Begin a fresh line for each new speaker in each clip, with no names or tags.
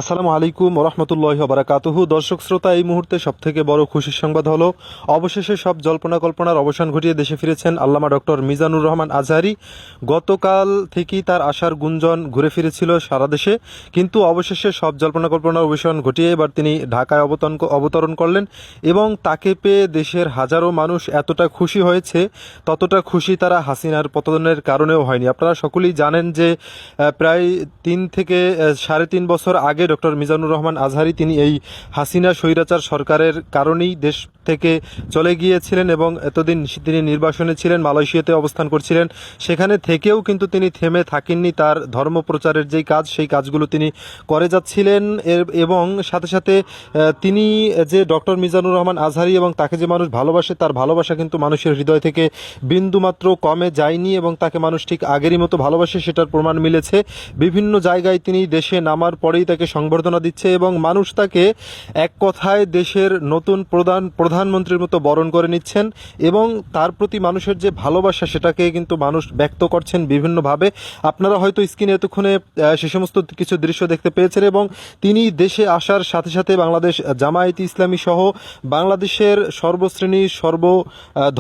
আসসালামু আলাইকুম রহমতুল্লাহ বারাকাতুহু। দর্শক শ্রোতা, এই মুহূর্তে সবথেকে বড় খুশির সংবাদ হলো অবশেষে সব জল্পনা কল্পনার অবসান ঘটিয়ে দেশে ফিরেছেন আল্লামা ডক্টর মিজানুর রহমান আজহারী। গতকাল থেকেই তার আসার গুঞ্জন ঘুরে ফিরেছিল সারা দেশে, কিন্তু অবশেষে সব জল্পনা কল্পনার অবসান ঘটিয়ে এবার তিনি ঢাকায় অবতরণ করলেন এবং তাকে পেয়ে দেশের হাজারো মানুষ এতটা খুশি হয়েছে, ততটা খুশি তারা হাসিনার পতনের কারণেও হয়নি। আপনারা সকলেই জানেন যে প্রায় 3 থেকে 3.5 বছর আগে ডক্টর মিজানুর রহমান আজহারী তিনি এই হাসিনা স্বৈরাচার সরকারের কারণেই দেশ থেকে চলে গিয়েছিলেন এবং এতদিন তিনি নির্বাসনে ছিলেন, মালয়েশিয়াতে অবস্থান করছিলেন। সেখানে থেকেও কিন্তু তিনি থেমে থাকেননি, তার ধর্ম প্রচারের যেই কাজ সেই কাজগুলো তিনি করে যাচ্ছিলেন। এবং সাথে সাথে তিনি যে ডক্টর মিজানুর রহমান আজহারী এবং তাকে যে মানুষ ভালোবাসে, তার ভালোবাসা কিন্তু মানুষের হৃদয় থেকে বিন্দুমাত্র কমে যায়নি এবং তাকে মানুষ ঠিক আগেরই মতো ভালোবাসে, সেটার প্রমাণ মিলেছে। বিভিন্ন জায়গায় তিনি দেশে নামার পরেই তাকে সংবর্ধনা দিচ্ছে এবং মানুষ তাকে এক কথায় দেশের নতুন প্রধানমন্ত্রীর মতো বরণ করে নিচ্ছেন এবং তার প্রতি মানুষের যে ভালোবাসা সেটাকে কিন্তু মানুষ ব্যক্ত করছেন বিভিন্নভাবে। আপনারা হয়তো স্ক্রিনে এতক্ষণে সে সমস্ত কিছু দৃশ্য দেখতে পেয়েছেন এবং তিনি দেশে আসার সাথে সাথে বাংলাদেশ জামায়াতে ইসলামী সহ বাংলাদেশের সর্বশ্রেণী সর্ব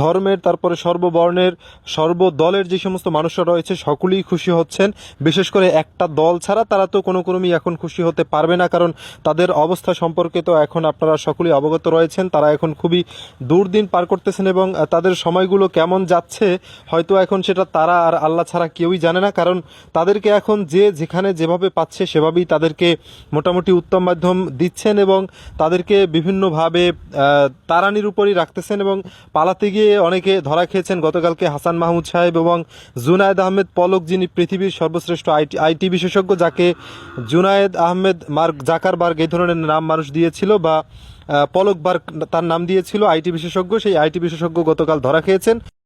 ধর্মের, তারপরে সর্ববর্ণের, সর্বদলের যে সমস্ত মানুষরা রয়েছে সকলেই খুশি হচ্ছেন। বিশেষ করে একটা দল ছাড়া তারা তো কোনো ক্রমেই এখন খুশি হতে পারবে না, কারণ তাদের অবস্থা সম্পর্কে তো এখন আপনারা সকলেই অবগত রয়েছেন। তারা এখন খুবই দুর্দিন পার করতেছেন এবং তাদের সময়গুলো কেমন যাচ্ছে হয়তো এখন সেটা তারা আর আল্লাহ ছাড়া কেউই জানে না, কারণ তাদেরকে এখন যে যেখানে যেভাবে পাচ্ছে সেভাবেই তাদেরকে মোটামুটি উত্তম মাধ্যম দিচ্ছেন এবং তাদেরকে বিভিন্নভাবে তাড়ানির উপরই রাখতেছেন এবং পালাতে গিয়ে অনেকে ধরা খেয়েছেন। গতকালকে হাসান মাহমুদ সাহেব এবং জুনায়েদ আহমেদ পলক, যিনি পৃথিবীর সর্বশ্রেষ্ঠ আইটি বিশেষজ্ঞ, যাকে জুনায়েদ আহমেদ মার্ক জাকারবার্গ এই ধরনের নাম মানুষ দিয়েছিল, বা পলক বার্গ তার নাম দিয়েছিল, আইটি বিশেষজ্ঞ, সেই আইটি বিশেষজ্ঞ গতকাল ধরা খেয়েছেন।